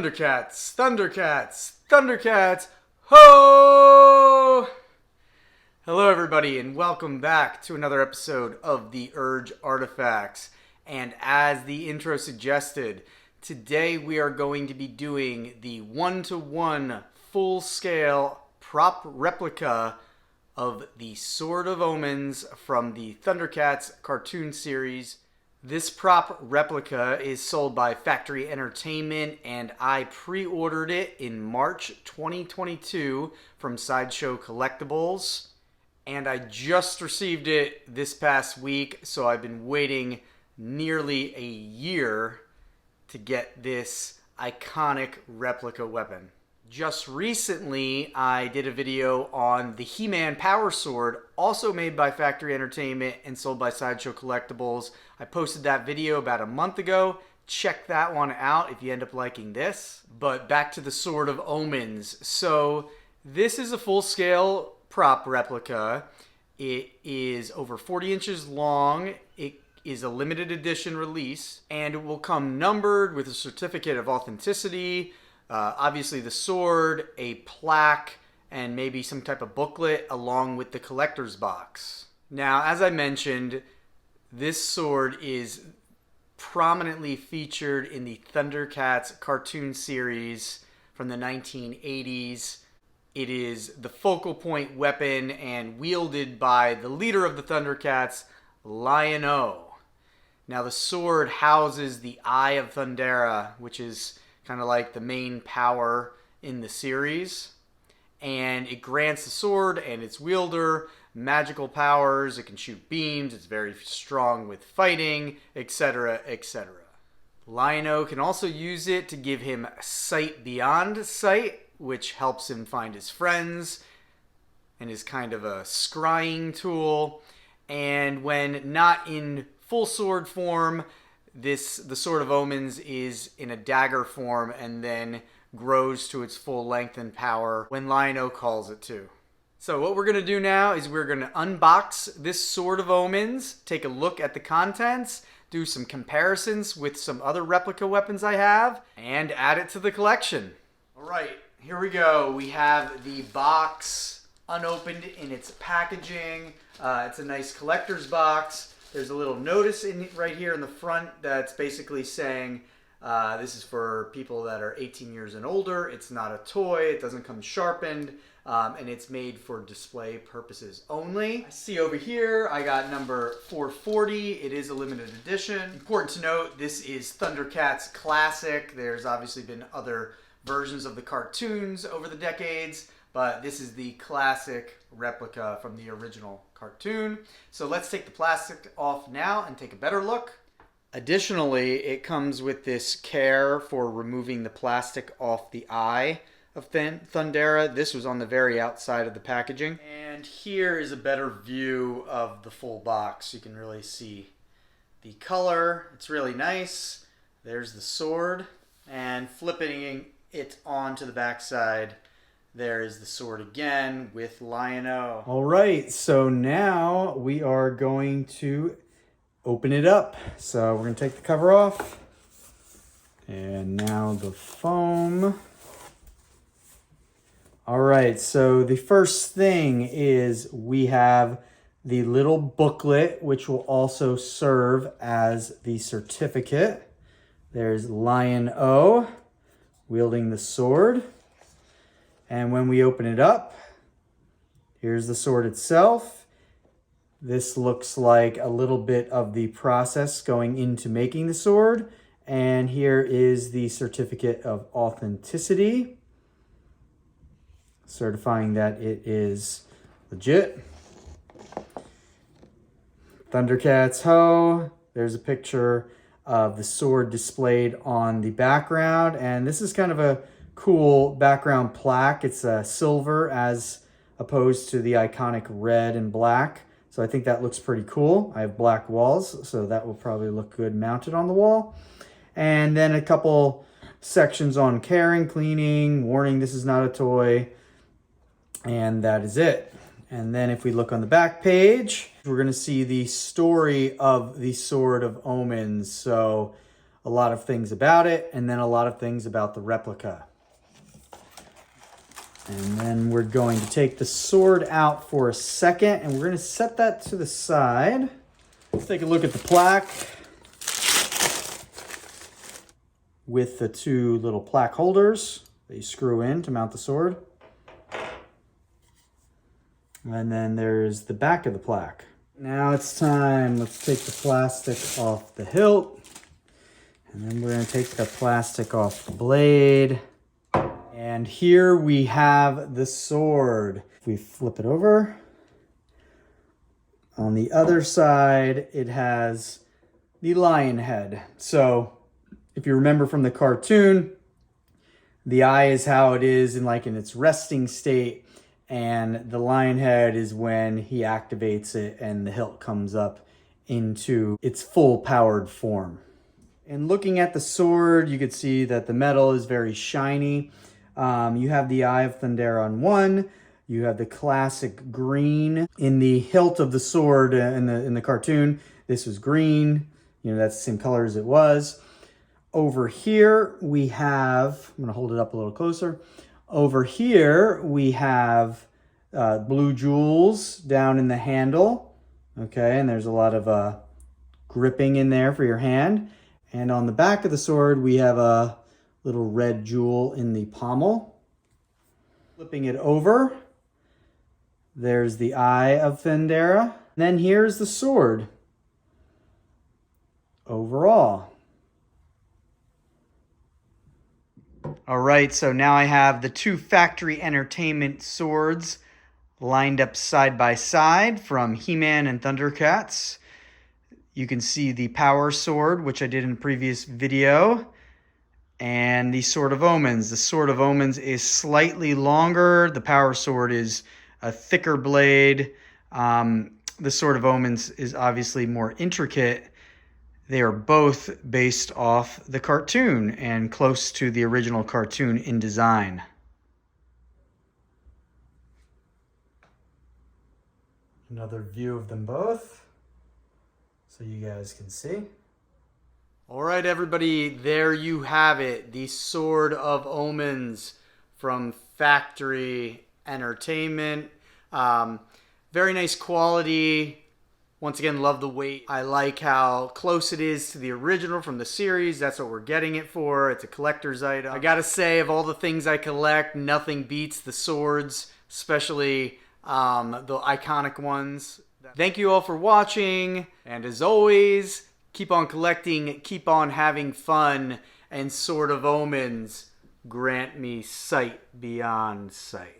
Thundercats, Thundercats, Thundercats, ho! Hello everybody and welcome back to another episode of the Urge Artifacts. And as the intro suggested, today we are going to be doing the 1-to-1 full-scale prop replica of the Sword of Omens from the Thundercats cartoon series. This prop replica is sold by Factory Entertainment, and I pre-ordered it in March 2022 from Sideshow Collectibles. And I just received it this past week, so I've been waiting nearly a year to get this iconic replica weapon. Just recently, I did a video on the He-Man Power Sword, also made by Factory Entertainment and sold by Sideshow Collectibles. I posted that video about a month ago. Check that one out if you end up liking this. But back to the Sword of Omens. So this is a full-scale prop replica. It is over 40 inches long. It is a limited edition release, and it will come numbered with a certificate of authenticity. Obviously the sword, a plaque, and maybe some type of booklet along with the collector's box. Now, as I mentioned, this sword is prominently featured in the Thundercats cartoon series from the 1980s. It is the focal point weapon and wielded by the leader of the Thundercats, Lion-O. Now, the sword houses the Eye of Thundera, which is kind of like the main power in the series, and it grants the sword and its wielder magical powers. It can shoot beams, it's very strong with fighting, etc., etc. Lion-O can also use it to give him sight beyond sight, which helps him find his friends and is kind of a scrying tool. And when not in full sword form, the Sword of Omens is in a dagger form and then grows to its full length and power when Lion-O calls it to. So what we're going to do now is we're going to unbox this Sword of Omens, take a look at the contents, do some comparisons with some other replica weapons I have, and add it to the collection. Alright, here we go. We have the box unopened in its packaging. It's a nice collector's box. There's a little notice right here in the front that's basically saying this is for people that are 18 years and older. It's not a toy. It doesn't come sharpened. And it's made for display purposes only. I see over here I got number 440. It is a limited edition. Important to note, this is Thundercats Classic. There's obviously been other versions of the cartoons over the decades, but this is the classic replica from the original cartoon. So let's take the plastic off now and take a better look. Additionally, it comes with this care for removing the plastic off the eye of Thundera. This was on the very outside of the packaging. And here is a better view of the full box. You can really see the color. It's really nice. There's the sword. And flipping it onto the backside, there is the sword again with Lion-O. All right, so now we are going to open it up. So we're going to take the cover off. And now the foam. All right, so the first thing is we have the little booklet, which will also serve as the certificate. There's Lion-O wielding the sword. And when we open it up, here's the sword itself. This looks like a little bit of the process going into making the sword. And here is the certificate of authenticity, certifying that it is legit. Thundercats ho! There's a picture of the sword displayed on the background. And this is kind of a cool background plaque. It's silver as opposed to the iconic red and black. So I think that looks pretty cool. I have black walls, so that will probably look good mounted on the wall. And then a couple sections on caring, cleaning, warning this is not a toy. And that is it. And then if we look on the back page, we're going to see the story of the Sword of Omens. So a lot of things about it, and then a lot of things about the replica. And then we're going to take the sword out for a second, and we're going to set that to the side. Let's take a look at the plaque with the two little plaque holders that you screw in to mount the sword. And then there's the back of the plaque. Now it's time. Let's take the plastic off the hilt. And then we're going to take the plastic off the blade. And here we have the sword. If we flip it over, on the other side, it has the lion head. So if you remember from the cartoon, the eye is how it is in its resting state. And the lion head is when he activates it and the hilt comes up into its full powered form. And looking at the sword, you could see that the metal is very shiny. You have the Eye of Thundera on one. You have the classic green in the hilt of the sword in the cartoon. This was green. That's the same color as it was. Over here we have, I'm going to hold it up a little closer. Over here, we have blue jewels down in the handle. Okay, and there's a lot of gripping in there for your hand. And on the back of the sword, we have a little red jewel in the pommel. Flipping it over, there's the Eye of Thundera. And then here's the sword overall. All right, so now I have the two Factory Entertainment swords lined up side by side from He-Man and Thundercats. You can see the Power Sword, which I did in a previous video, and the Sword of Omens. The Sword of Omens is slightly longer. The Power Sword is a thicker blade. The Sword of Omens is obviously more intricate. They are both based off the cartoon and close to the original cartoon in design. Another view of them both so you guys can see. All right, everybody, there you have it. The Sword of Omens from Factory Entertainment. Very nice quality. Once again, love the weight. I like how close it is to the original from the series. That's what we're getting it for. It's a collector's item. I gotta say, of all the things I collect, nothing beats the swords, especially the iconic ones. Thank you all for watching, and as always, keep on collecting, keep on having fun, and Sword of Omens, grant me sight beyond sight.